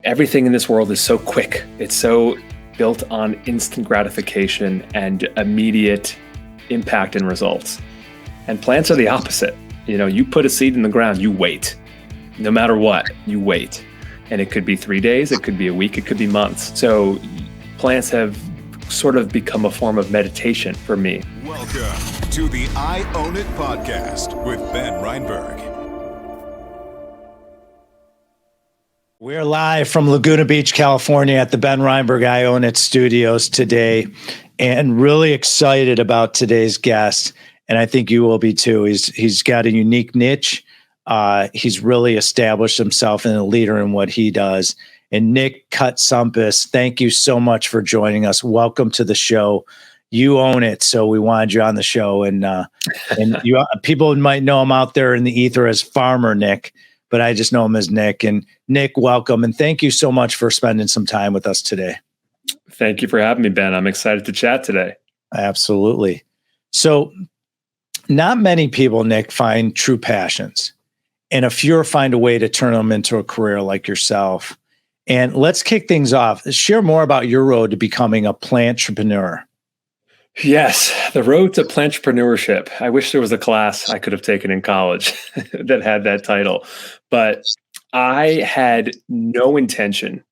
everything in this world is so quick. It's so built on instant gratification and immediate impact and results. And plants are the opposite. You put a seed in the ground, you wait. No matter what, you wait. And it could be 3 days, it could be a week, it could be months. So plants have sort of become a form of meditation for me. Welcome to the I Own It podcast with Ben Reinberg. We're live from Laguna Beach, California at the Ben Reinberg I Own It studios today, and really excited about today's guest. And I think you will be too. He's got a unique niche. He's really established himself as a leader in what he does. And Nick Cutsumpas, thank you so much for joining us. Welcome to the show. You own it, so we wanted you on the show. And you people might know him out there in the ether as Farmer Nick, but I just know him as Nick. And Nick, welcome. And thank you so much for spending some time with us today. Thank you for having me, Ben. I'm excited to chat today. Absolutely. So not many people, Nick, find true passions. And a few find a way to turn them into a career like yourself. And let's kick things off. Share more about your road to becoming a plantrepreneur. Yes, the road to Plantpreneurship. I wish there was a class I could have taken in college that had that title. But I had no intention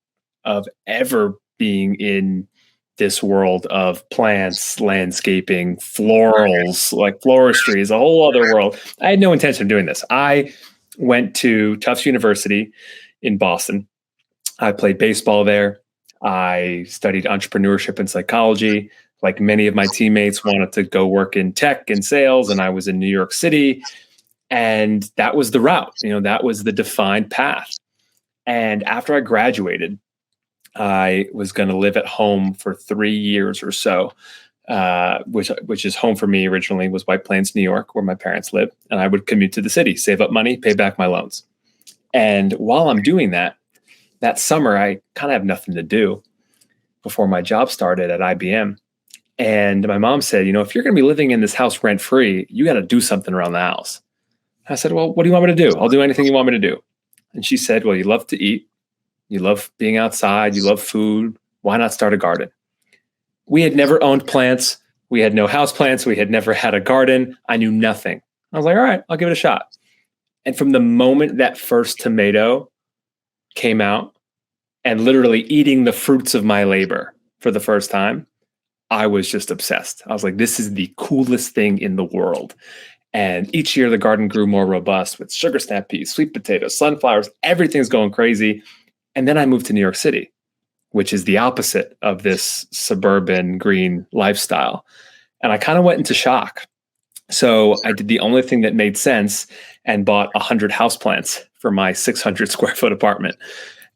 of ever being in this world of plants, landscaping, florals, like floristry is a whole other world. I had no intention of doing this. I went to Tufts University in Boston. I played baseball there. I studied entrepreneurship and psychology. Like many of my teammates, wanted to go work in tech and sales, and I was in New York City. And that was the route. That was the defined path. And after I graduated, I was going to live at home for 3 years or so, which is home for me originally was White Plains, New York, where my parents lived. And I would commute to the city, save up money, pay back my loans. And while I'm doing that summer, I kind of have nothing to do before my job started at IBM. And my mom said, if you're going to be living in this house rent-free, you got to do something around the house. I said, well, what do you want me to do? I'll do anything you want me to do. And she said, well, you love to eat. You love being outside. You love food. Why not start a garden? We had never owned plants. We had no house plants. We had never had a garden. I knew nothing. I was like, all right, I'll give it a shot. And from the moment that first tomato came out and literally eating the fruits of my labor for the first time, I was just obsessed. I was like, this is the coolest thing in the world. And each year the garden grew more robust with sugar snap peas, sweet potatoes, sunflowers, everything's going crazy. And then I moved to New York City, which is the opposite of this suburban green lifestyle. And I kind of went into shock. So I did the only thing that made sense and bought 100 houseplants for my 600 square foot apartment.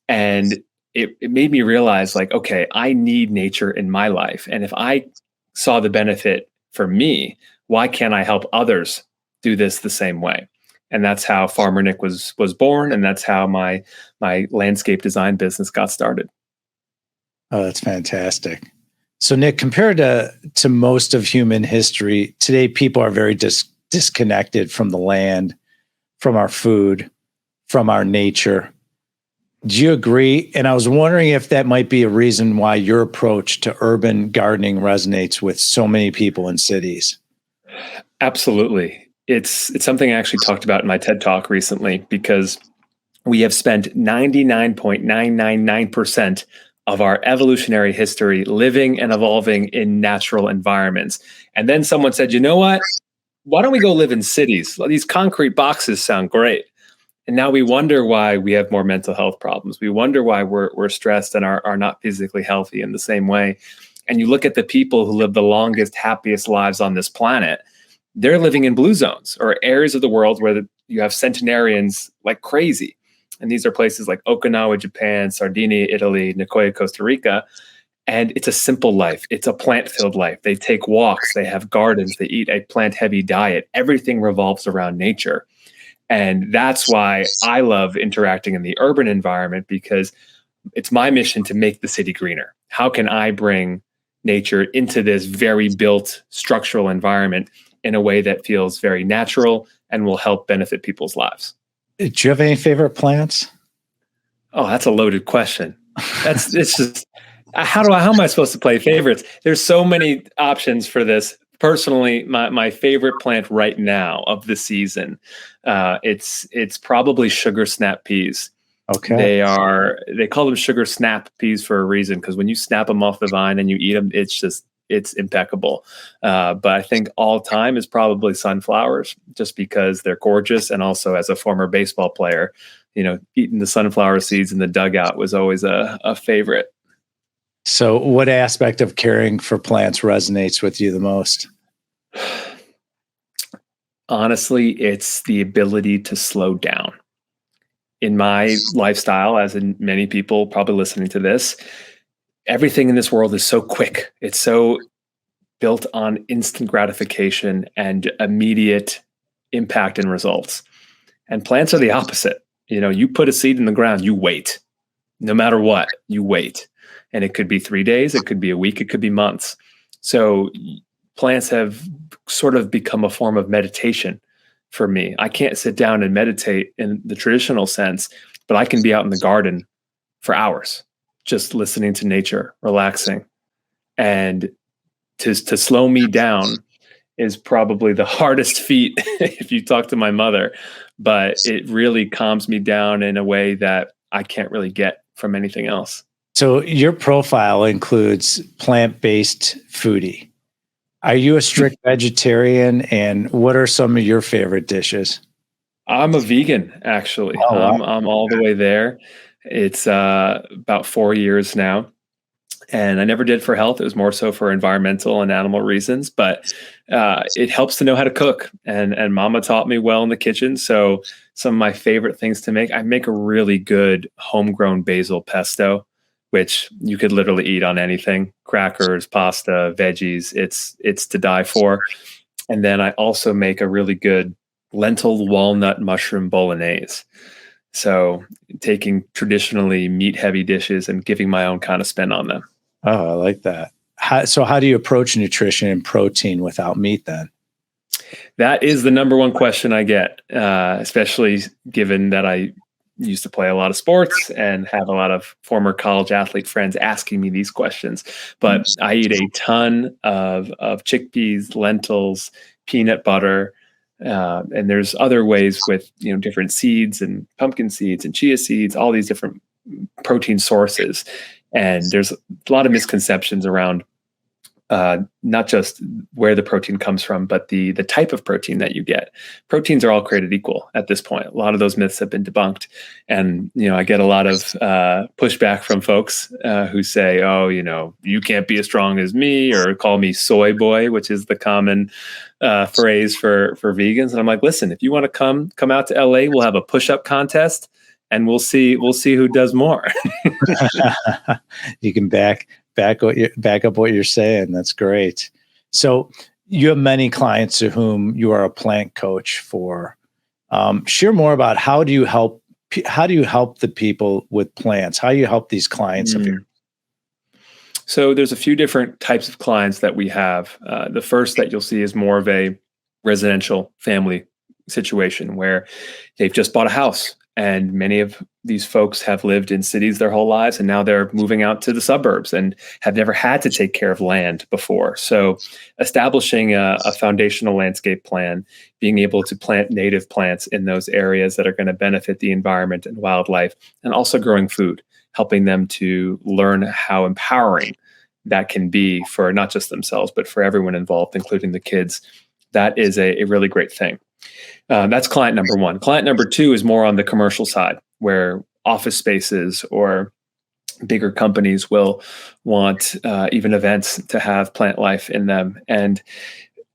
And it made me realize, like, okay, I need nature in my life. And if I saw the benefit for me, why can't I help others do this the same way? And that's how Farmer Nick was born. And that's how my landscape design business got started. Oh, that's fantastic. So Nick, compared to most of human history, today people are very disconnected from the land, from our food, from our nature. Do you agree? And I was wondering if that might be a reason why your approach to urban gardening resonates with so many people in cities. Absolutely. It's something I actually talked about in my TED Talk recently, because we have spent 99.999% of our evolutionary history living and evolving in natural environments. And then someone said, you know what? Why don't we go live in cities? These concrete boxes sound great. And now we wonder why we have more mental health problems. We wonder why we're stressed and are not physically healthy in the same way. And you look at the people who live the longest, happiest lives on this planet, they're living in blue zones or areas of the world where you have centenarians like crazy. And these are places like Okinawa, Japan, Sardinia, Italy, Nicoya, Costa Rica. And it's a simple life. It's a plant-filled life. They take walks. They have gardens. They eat a plant-heavy diet. Everything revolves around nature. And that's why I love interacting in the urban environment, because it's my mission to make the city greener. How can I bring nature into this very built structural environment in a way that feels very natural and will help benefit people's lives? Do you have any favorite plants? Oh, that's a loaded question. It's just how am I supposed to play favorites? There's so many options for this. Personally, my favorite plant right now of the season, it's probably sugar snap peas. Okay. They call them sugar snap peas for a reason, because when you snap them off the vine and you eat them, it's impeccable. But I think all time is probably sunflowers, just because they're gorgeous. And also, as a former baseball player, eating the sunflower seeds in the dugout was always a favorite. So what aspect of caring for plants resonates with you the most? Honestly, it's the ability to slow down. In my lifestyle, as in many people probably listening to this, everything in this world is so quick. It's so built on instant gratification and immediate impact and results. And plants are the opposite. You put a seed in the ground, you wait. No matter what, you wait. And it could be 3 days, it could be a week, it could be months. So plants have sort of become a form of meditation for me. I can't sit down and meditate in the traditional sense, but I can be out in the garden for hours, just listening to nature, relaxing. And to slow me down is probably the hardest feat if you talk to my mother, but it really calms me down in a way that I can't really get from anything else. So your profile includes plant-based foodie. Are you a strict vegetarian, and what are some of your favorite dishes? I'm a vegan, actually. Oh, wow. I'm all the way there. It's about 4 years now. And I never did for health. It was more so for environmental and animal reasons, but it helps to know how to cook. And mama taught me well in the kitchen. So some of my favorite things to make, I make a really good homegrown basil pesto, which you could literally eat on anything: crackers, pasta, veggies. It's to die for. And then I also make a really good lentil walnut mushroom bolognese. So taking traditionally meat heavy dishes and giving my own kind of spin on them. Oh, I like that. How do you approach nutrition and protein without meat then? That is the number one question I get, especially given that I used to play a lot of sports and have a lot of former college athlete friends asking me these questions. But I eat a ton of chickpeas, lentils, peanut butter, and there's other ways with different seeds and pumpkin seeds and chia seeds, all these different protein sources. And there's a lot of misconceptions around not just where the protein comes from, but the type of protein that you get. Proteins are all created equal at this point. A lot of those myths have been debunked. And, I get a lot of pushback from folks who say, oh, you can't be as strong as me, or call me soy boy, which is the common phrase for vegans. And I'm like, listen, if you want to come out to LA, we'll have a push-up contest. And we'll see who does more. You can back up what you're saying. That's great. So you have many clients to whom you are a plant coach for. Share more about how do you help the people with plants? How do you help these clients of yours? So there's a few different types of clients that we have. The first that you'll see is more of a residential family situation where they've just bought a house. And many of these folks have lived in cities their whole lives, and now they're moving out to the suburbs and have never had to take care of land before. So establishing a foundational landscape plan, being able to plant native plants in those areas that are going to benefit the environment and wildlife, and also growing food, helping them to learn how empowering that can be for not just themselves, but for everyone involved, including the kids. That is a really great thing. That's client number one. Client number two is more on the commercial side, where office spaces or bigger companies will want even events to have plant life in them. And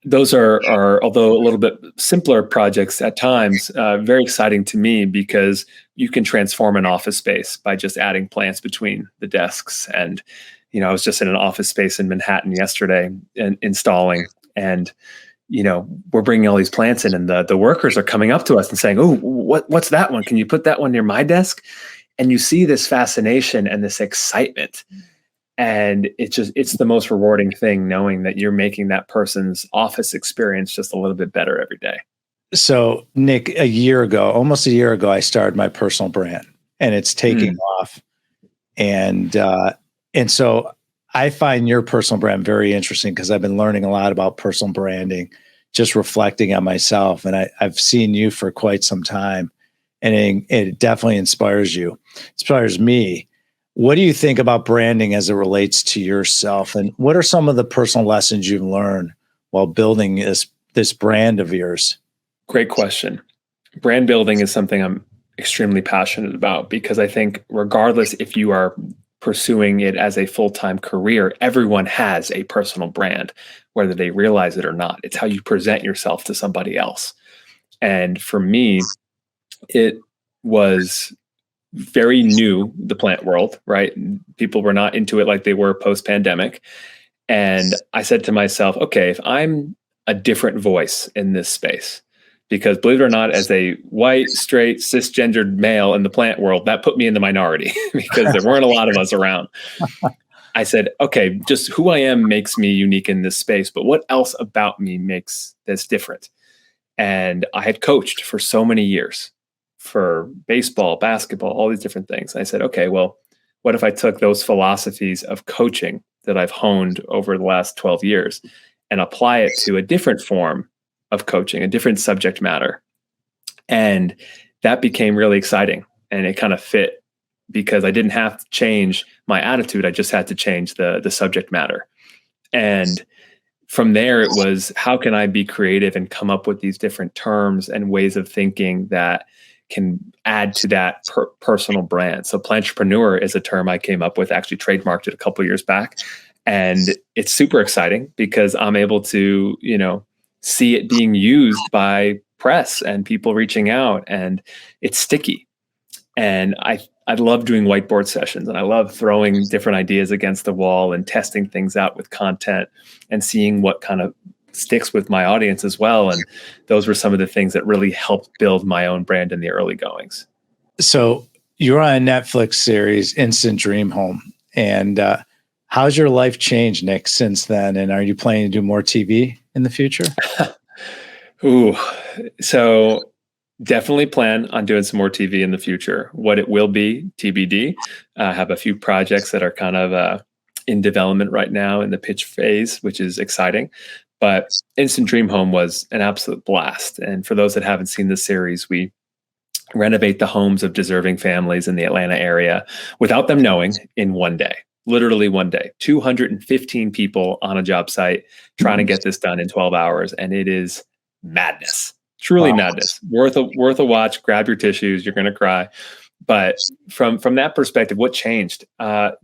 those are although a little bit simpler projects at times, very exciting to me, because you can transform an office space by just adding plants between the desks. And, I was just in an office space in Manhattan yesterday and installing, and we're bringing all these plants in, and the workers are coming up to us and saying, oh, what's that one? Can you put that one near my desk? And you see this fascination and this excitement. And it's the most rewarding thing, knowing that you're making that person's office experience just a little bit better every day. So Nick, almost a year ago, I started my personal brand. and it's taking off. And so I find your personal brand very interesting because I've been learning a lot about personal branding, just reflecting on myself. And I've seen you for quite some time, and it definitely inspires you, inspires me. What do you think about branding as it relates to yourself? And what are some of the personal lessons you've learned while building this brand of yours? Great question. Brand building is something I'm extremely passionate about because I think regardless if you are pursuing it as a full-time career, everyone has a personal brand, whether they realize it or not. It's how you present yourself to somebody else. And for me, it was very new, the plant world, right? People were not into it like they were post-pandemic. And I said to myself, okay, if I'm a different voice in this space, because believe it or not, as a white, straight, cisgendered male in the plant world, that put me in the minority because there weren't a lot of us around. I said, okay, just who I am makes me unique in this space, but what else about me makes this different? And I had coached for so many years for baseball, basketball, all these different things. I said, okay, well, what if I took those philosophies of coaching that I've honed over the last 12 years and apply it to a different form of coaching, a different subject matter? And that became really exciting. And it kind of fit because I didn't have to change my attitude. I just had to change the subject matter. And from there, it was, how can I be creative and come up with these different terms and ways of thinking that can add to that personal brand? So Plantpreneur is a term I came up with, actually trademarked it a couple of years back. And it's super exciting because I'm able to, see it being used by press and people reaching out, and it's sticky. And I love doing whiteboard sessions, and I love throwing different ideas against the wall and testing things out with content and seeing what kind of sticks with my audience as well. And those were some of the things that really helped build my own brand in the early goings. So you're on a Netflix series, Instant Dream Home. And how's your life changed, Nick, since then? And are you planning to do more TV in the future? So definitely plan on doing some more TV in the future. What it will be, TBD. I have a few projects that are kind of in development right now in the pitch phase, which is exciting. But Instant Dream Home was an absolute blast. And for those that haven't seen the series, we renovate the homes of deserving families in the Atlanta area without them knowing in one day. Literally one day, 215 people on a job site trying to get this done in 12 hours. And it is madness, truly madness, worth a watch. Grab your tissues. You're going to cry. But from that perspective, what changed?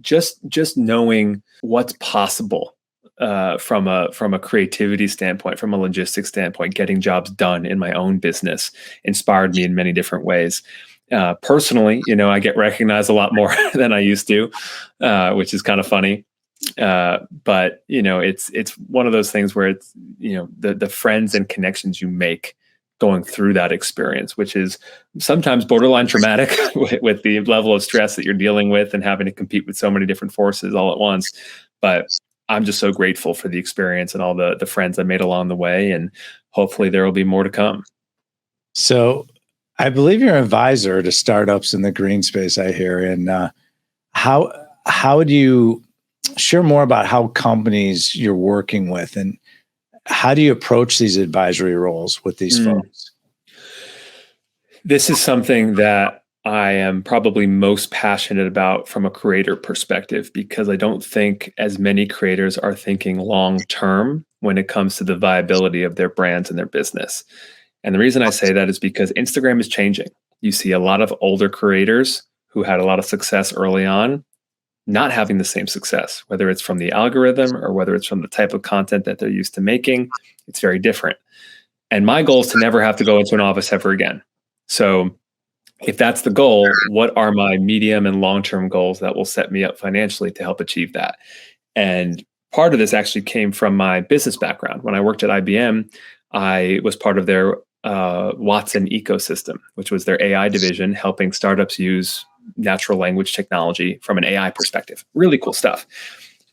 Just knowing what's possible from a creativity standpoint, from a logistics standpoint, getting jobs done in my own business inspired me in many different ways. Personally, I get recognized a lot more than I used to, which is kind of funny. But it's one of those things where it's, the friends and connections you make going through that experience, which is sometimes borderline traumatic with the level of stress that you're dealing with and having to compete with so many different forces all at once. But I'm just so grateful for the experience and all the friends I made along the way. And hopefully there will be more to come. So I believe you're an advisor to startups in the green space, I hear. And how do you share more about how companies you're working with, and how do you approach these advisory roles with these folks? This is something that I am probably most passionate about from a creator perspective, because I don't think as many creators are thinking long-term when it comes to the viability of their brands and their business. And the reason I say that is because Instagram is changing. You see a lot of older creators who had a lot of success early on not having the same success, whether it's from the algorithm or whether it's from the type of content that they're used to making. It's very different. And my goal is to never have to go into an office ever again. So if that's the goal, what are my medium and long-term goals that will set me up financially to help achieve that? And part of this actually came from my business background. When I worked at IBM, I was part of their Watson ecosystem, which was their AI division, helping startups use natural language technology from an AI perspective. Really cool stuff.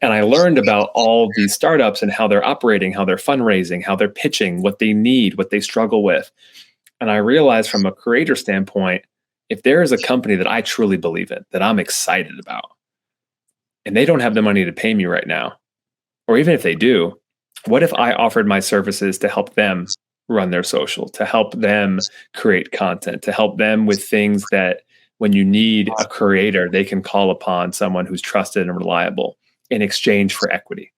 And I learned about all these startups and how they're operating, how they're fundraising, how they're pitching, what they need, what they struggle with. And I realized from a creator standpoint, if there is a company that I truly believe in, that I'm excited about, and they don't have the money to pay me right now, or even if they do, what if I offered my services to help them run their social, to help them create content, to help them with things that when you need a creator, they can call upon someone who's trusted and reliable in exchange for equity.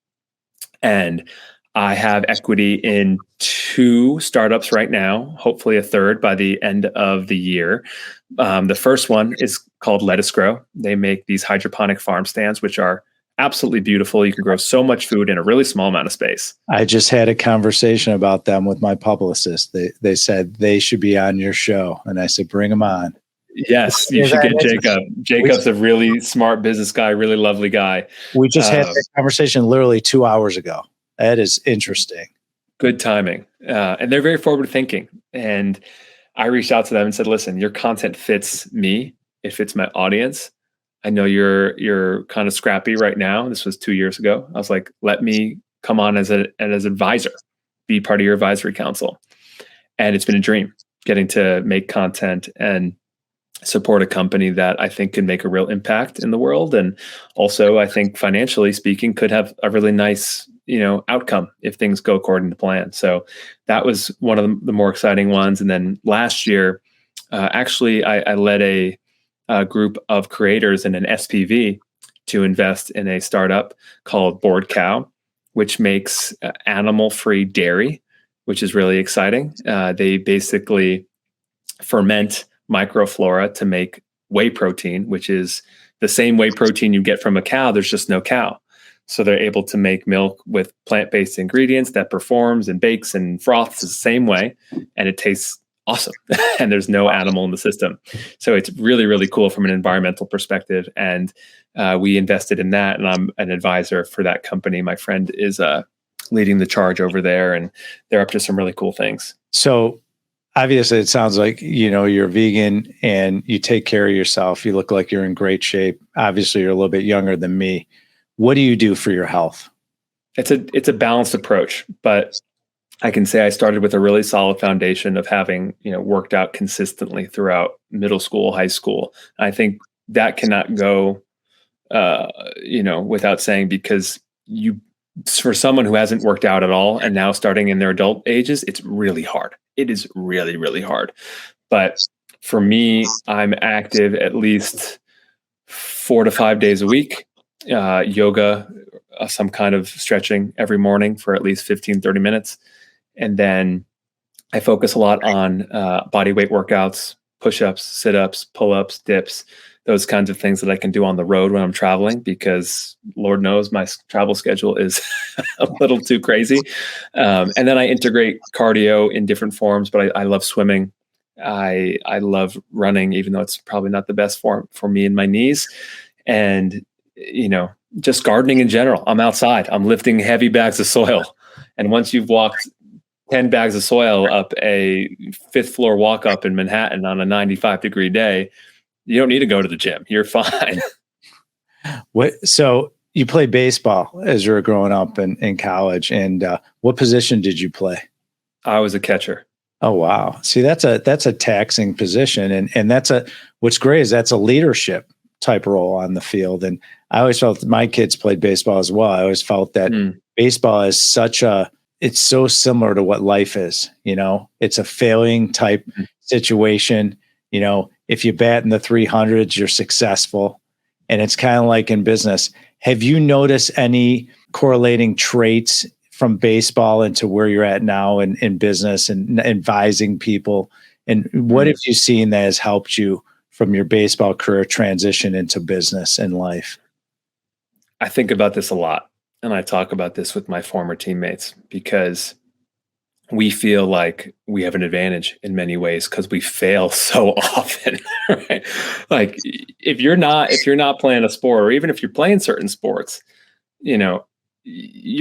And I have equity in 2 startups right now, hopefully a third by the end of the year. The first one is called Lettuce Grow. They make these hydroponic farm stands, which are absolutely beautiful. You can grow so much food in a really small amount of space. I just had a conversation about them with my publicist. They said they should be on your show. And I said, bring them on. Yes, you should get Jacob. Jacob's a really smart business guy, really lovely guy. We just had that conversation literally 2 hours ago. That is interesting. Good timing. And they're very forward thinking. And I reached out to them and said, listen, your content fits me. It fits my audience. I know you're kind of scrappy right now. This was 2 years ago. I was like, let me come on as an advisor, be part of your advisory council. And it's been a dream getting to make content and support a company that I think can make a real impact in the world. And also, I think financially speaking, could have a really nice, outcome if things go according to plan. So that was one of the more exciting ones. And then last year, actually, I led a group of creators in an SPV to invest in a startup called Bored Cow, which makes animal-free dairy, which is really exciting. They basically ferment microflora to make whey protein, which is the same whey protein you get from a cow. There's just no cow. So they're able to make milk with plant-based ingredients that performs and bakes and froths the same way. And it tastes awesome. And there's no animal in the system. So it's really, really cool from an environmental perspective. And we invested in that. And I'm an advisor for that company. My friend is leading the charge over there. And they're up to some really cool things. So obviously, it sounds like, you're vegan and you take care of yourself. You look like you're in great shape. Obviously, you're a little bit younger than me. What do you do for your health? It's a balanced approach, but I can say I started with a really solid foundation of having, worked out consistently throughout middle school, high school. I think that cannot go, without saying, because for someone who hasn't worked out at all and now starting in their adult ages, it's really hard. It is really, really hard. But for me, I'm active at least 4 to 5 days a week, yoga, some kind of stretching every morning for at least 15, 30 minutes. And then I focus a lot on body weight workouts, push-ups, sit-ups, pull-ups, dips, those kinds of things that I can do on the road when I'm traveling, because Lord knows my travel schedule is a little too crazy. And then I integrate cardio in different forms, but I love swimming. I love running, even though it's probably not the best form for me and my knees. And, just gardening in general. I'm outside. I'm lifting heavy bags of soil. And once you've walked 10 bags of soil up a 5th floor walk up in Manhattan on a 95-degree day, you don't need to go to the gym. You're fine. So you played baseball as you were growing up in college. And what position did you play? I was a catcher. Oh, wow. See, that's a taxing position. And what's great is that's a leadership type role on the field. And I always felt that my kids played baseball as well. I always felt that baseball is it's so similar to what life is. It's a failing type situation. If you bat in the 300s, you're successful. And it's kind of like in business. Have you noticed any correlating traits from baseball into where you're at now in business and advising people? And what have you seen that has helped you from your baseball career transition into business and life? I think about this a lot. And I talk about this with my former teammates, because we feel like we have an advantage in many ways because we fail so often, right? Like if you're not playing a sport, or even if you're playing certain sports, you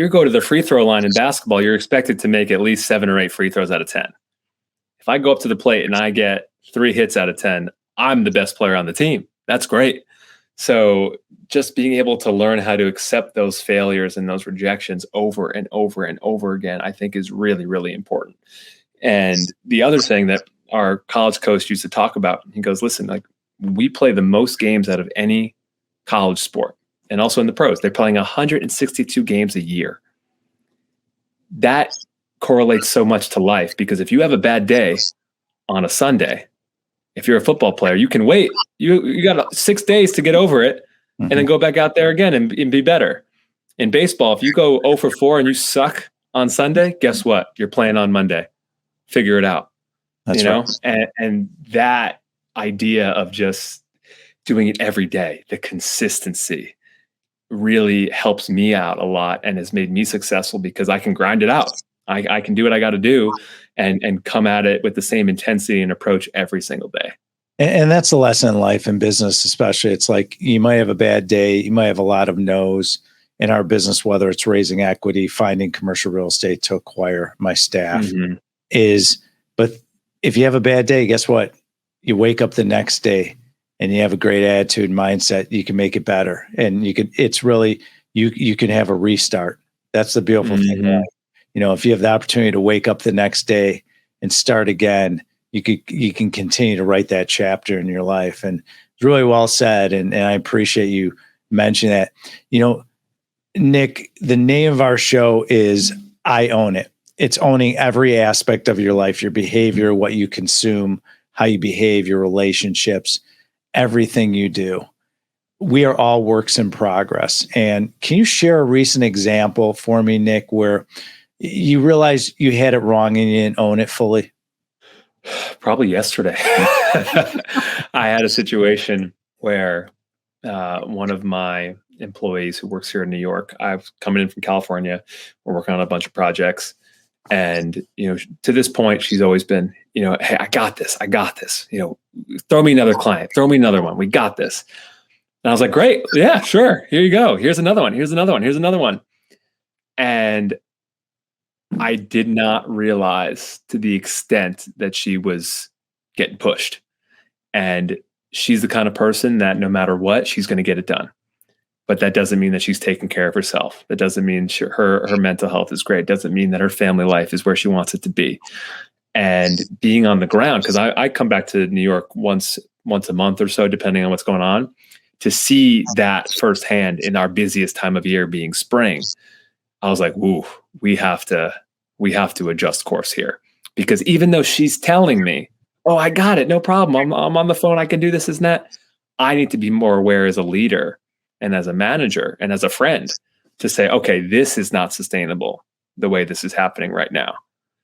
go to the free throw line in basketball, you're expected to make at least 7 or 8 free throws out of 10. If I go up to the plate and I get 3 hits out of 10, I'm the best player on the team. That's great. So just being able to learn how to accept those failures and those rejections over and over and over again, I think is really, really important. And the other thing that our college coach used to talk about. He goes, listen, like we play the most games out of any college sport, and also in the pros. They're playing 162 games a year. That correlates so much to life, because if you have a bad day on a Sunday, if you're a football player, you can wait. You got 6 days to get over it and then go back out there again and be better. In baseball, if you go 0 for 4 and you suck on Sunday, guess what? You're playing on Monday. Figure it out. That's right. And that idea of just doing it every day, the consistency, really helps me out a lot and has made me successful, because I can grind it out. I can do what I got to do and come at it with the same intensity and approach every single day. And that's a lesson in life and business, especially. It's like you might have a bad day. You might have a lot of no's in our business, whether it's raising equity, finding commercial real estate to acquire my staff but if you have a bad day, guess what? You wake up the next day and you have a great attitude and mindset, you can make it better. And you can have a restart. That's the beautiful thing. Right? If you have the opportunity to wake up the next day and start again, you can continue to write that chapter in your life. And it's really well said. And I appreciate you mentioning that. Nick, the name of our show is I Own It. It's owning every aspect of your life, your behavior, what you consume, how you behave, your relationships, everything you do. We are all works in progress. And can you share a recent example for me, Nick, where you realized you had it wrong and you didn't own it fully? Probably yesterday. I had a situation where one of my employees who works here in New York, I've coming in from California, we're working on a bunch of projects. And, to this point, she's always been, hey, I got this. Throw me another client, throw me another one. We got this. And I was like, great. Yeah, sure. Here you go. Here's another one. Here's another one. Here's another one. And I did not realize to the extent that she was getting pushed. And she's the kind of person that no matter what, she's going to get it done. But that doesn't mean that she's taking care of herself. That doesn't mean her mental health is great. It doesn't mean that her family life is where she wants it to be. And being on the ground, because I come back to New York once a month or so, depending on what's going on, to see that firsthand in our busiest time of year being spring, I was like, "Ooh, we have to adjust course here." Because even though she's telling me, "Oh, I got it, no problem. I'm on the phone. I can do this, and that," I need to be more aware as a leader and as a manager and as a friend to say, okay, this is not sustainable the way this is happening right now.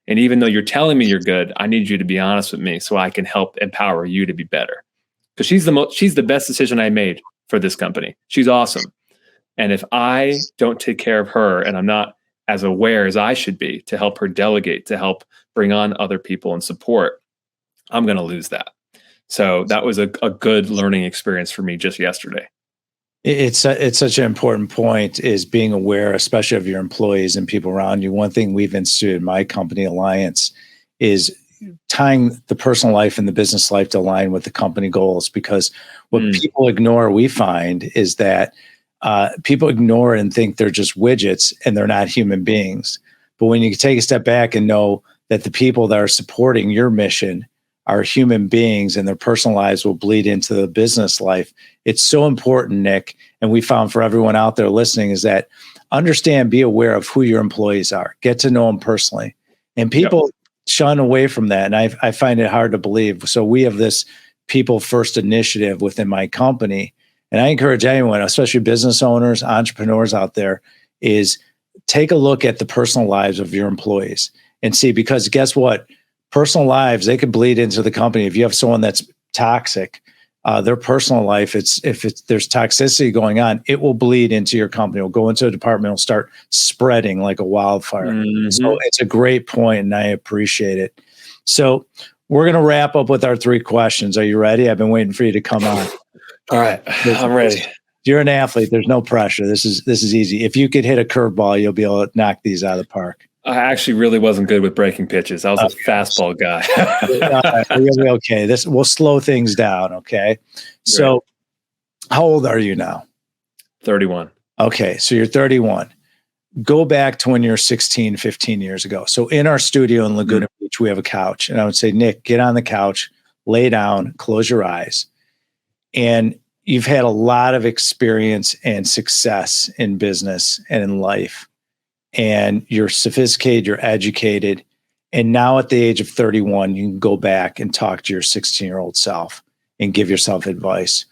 And even though you're telling me you're good, I need you to be honest with me so I can help empower you to be better. Because she's the best decision I made for this company. She's awesome. And if I don't take care of her and I'm not as aware as I should be to help her delegate, to help bring on other people and support, I'm going to lose that. So that was a good learning experience for me just yesterday. It's such an important point, is being aware, especially of your employees and people around you. One thing we've instituted in my company, Alliance, is tying the personal life and the business life to align with the company goals. Because what people ignore, we find, is that people ignore and think they're just widgets and they're not human beings. But when you take a step back and know that the people that are supporting your mission are human beings and their personal lives will bleed into the business life, it's so important, Nick. And we found for everyone out there listening is that understand, be aware of who your employees are, get to know them personally. And people shun away from that. And I find it hard to believe. So we have this people first initiative within my company. And I encourage anyone, especially business owners, entrepreneurs out there, is take a look at the personal lives of your employees and see, because guess what? Personal lives, they could bleed into the company. If you have someone that's toxic, their personal life, if there's toxicity going on, it will bleed into your company. It will go into a department, it'll start spreading like a wildfire. So it's a great point, and I appreciate it. So we're going to wrap up with our 3 questions. Are you ready? I've been waiting for you to come on. All right, I'm ready. You're an athlete. There's no pressure. This is easy. If you could hit a curveball, you'll be able to knock these out of the park. I actually really wasn't good with breaking pitches. I was a fastball guy. You'll be okay. We'll slow things down. Okay. So how old are you now? 31. Okay. So you're 31. Go back to when you're 16, 15 years ago. So in our studio in Laguna Beach, Beach, we have a couch. And I would say, Nick, get on the couch, lay down, close your eyes. And you've had a lot of experience and success in business and in life. And you're sophisticated, you're educated. And now at the age of 31, you can go back and talk to your 16-year-old self and give yourself advice.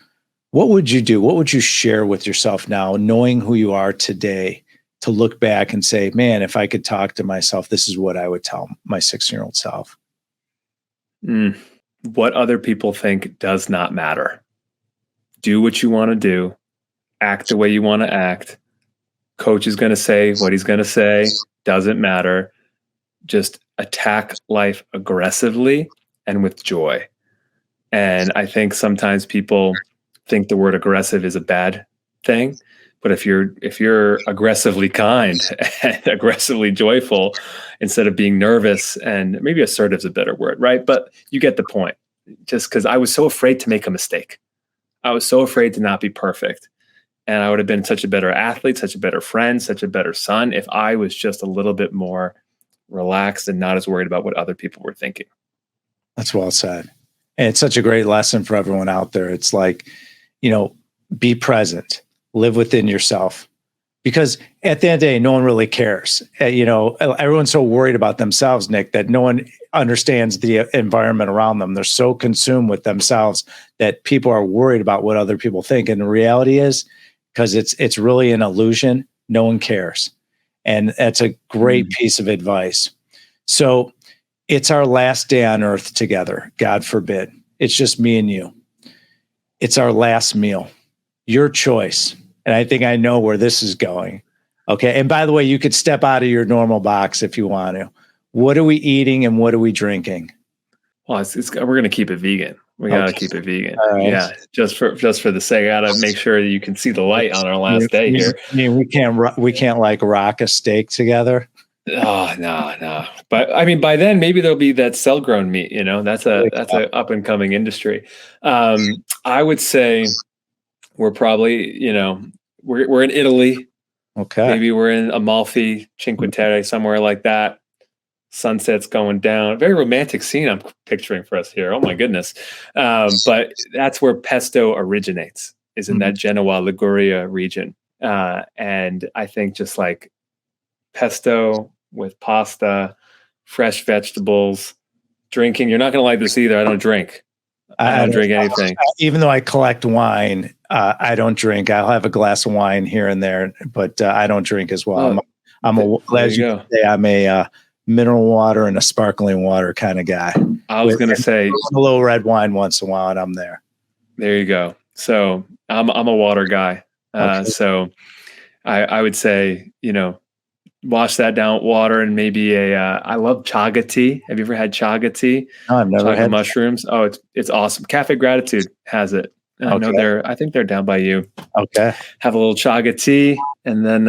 What would you do? What would you share with yourself now, knowing who you are today, to look back and say, man, if I could talk to myself, this is what I would tell my 16-year-old self? What other people think does not matter. Do what you want to do. Act the way you want to act. Coach is going to say what he's going to say. Doesn't matter. Just attack life aggressively and with joy. And I think sometimes people think the word aggressive is a bad thing. But if you're aggressively kind and aggressively joyful, instead of being nervous, and maybe assertive is a better word, right? But you get the point. Just because I was so afraid to make a mistake. I was so afraid to not be perfect. And I would have been such a better athlete, such a better friend, such a better son if I was just a little bit more relaxed and not as worried about what other people were thinking. That's well said. And it's such a great lesson for everyone out there. It's like, be present, live within yourself, because at the end of the day, no one really cares. Everyone's so worried about themselves, Nick, that no one understands the environment around them. They're so consumed with themselves that people are worried about what other people think. And the reality is, because it's really an illusion, no one cares. And that's a great piece of advice. So it's our last day on earth together, God forbid. It's just me and you. It's our last meal, your choice. And I think I know where this is going. Okay. And by the way, you could step out of your normal box if you want to. What are we eating and what are we drinking? Well, we're going to keep it vegan. We got to keep it vegan. Right. Yeah. Just for the sake, I got to make sure you can see the light on our last day here. I mean, we can't like rock a steak together. Oh, no. But I mean, by then maybe there'll be that cell grown meat, that's a up and coming industry. I would say we're probably, we're in Italy. Okay. Maybe we're in Amalfi, Cinque Terre, somewhere like that. Sunset's going down. Very romantic scene I'm picturing for us here. Oh my goodness. But that's where pesto originates, is in that Genoa, Liguria region. And I think just like pesto with pasta, fresh vegetables, drinking. You're not going to like this either. I don't drink. I don't drink anything. Even though I collect wine, I don't drink. I'll have a glass of wine here and there, but I don't drink as well. I'm a mineral water and a sparkling water kind of guy. I was going to say a little red wine once in a while, and I'm there. There you go. So I'm a water guy. So I would say, wash that down with water and maybe I love chaga tea. Have you ever had chaga tea? No, I've never had mushrooms. Oh, it's awesome. Cafe Gratitude has it. I think they're down by you. Okay. Have a little chaga tea, and then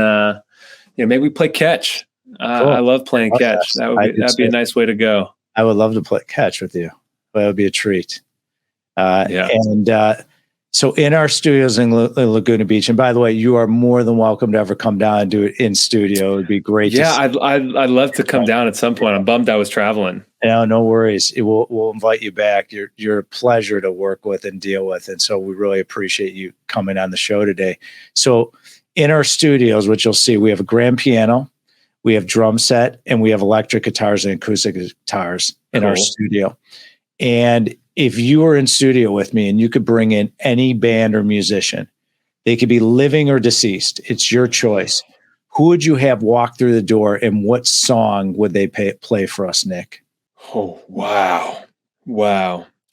maybe we play catch. Cool. I love playing catch. That'd be a nice way to go. I would love to play catch with you. That would be a treat. And so in our studios in Laguna Beach, and by the way, you are more than welcome to ever come down and do it in studio. It'd be great. Yeah, I'd love to come down at some point. I'm bummed I was traveling. No worries. We'll invite you back. You're a pleasure to work with and deal with, and so we really appreciate you coming on the show today. So in our studios, which you'll see, we have a grand piano, we have drum set, and we have electric guitars and acoustic guitars in our studio. And if you were in studio with me and you could bring in any band or musician, they could be living or deceased. It's your choice. Who would you have walk through the door, and what song would they play for us, Nick? Oh, wow.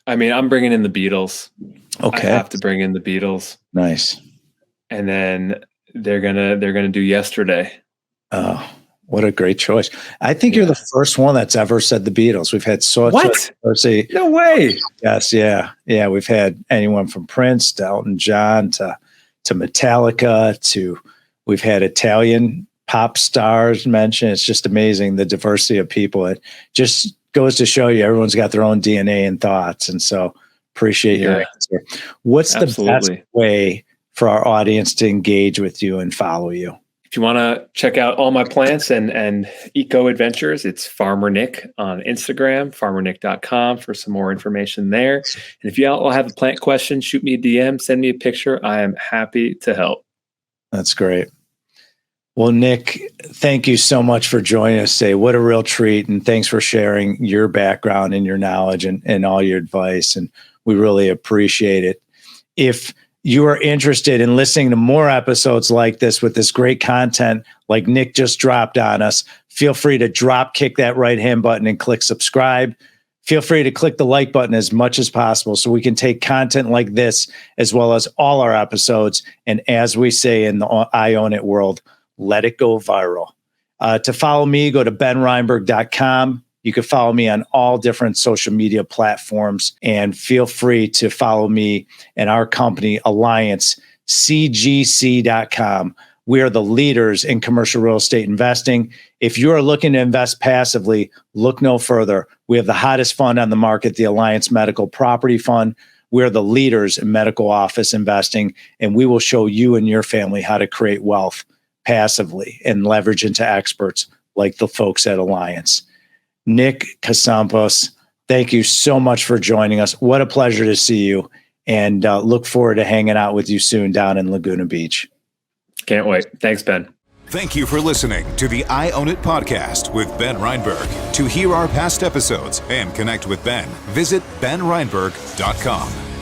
I mean, I'm bringing in the Beatles. Okay. I have to bring in the Beatles. Nice. And then they're gonna do Yesterday. Oh, what a great choice. I think you're the first one that's ever said the Beatles. We've had No way. Yes. Yeah. Yeah. We've had anyone from Prince to Elton John to Metallica we've had Italian pop stars mentioned. It's just amazing, the diversity of people. It just goes to show you everyone's got their own DNA and thoughts. And so appreciate your answer. What's the best way for our audience to engage with you and follow you? If you want to check out all my plants and eco adventures, it's Farmer Nick on Instagram, farmernick.com for some more information there. And if you all have a plant question, shoot me a DM, send me a picture. I am happy to help. That's great. Well, Nick, thank you so much for joining us today. What a real treat. And thanks for sharing your background and your knowledge and all your advice. And we really appreciate it. If you are interested in listening to more episodes like this with this great content like Nick just dropped on us, feel free to kick that right-hand button and click subscribe. Feel free to click the like button as much as possible so we can take content like this as well as all our episodes. And as we say in the I Own It world, let it go viral. To follow me, go to benreinberg.com. You can follow me on all different social media platforms, and feel free to follow me and our company, Alliance, cgc.com. We are the leaders in commercial real estate investing. If you are looking to invest passively, look no further. We have the hottest fund on the market, the Alliance Medical Property Fund. We are the leaders in medical office investing, and we will show you and your family how to create wealth passively and leverage into experts like the folks at Alliance. Nick Cutsumpas, thank you so much for joining us. What a pleasure to see you, and look forward to hanging out with you soon down in Laguna Beach. Can't wait. Thanks, Ben. Thank you for listening to the I Own It podcast with Ben Reinberg. To hear our past episodes and connect with Ben, visit benreinberg.com.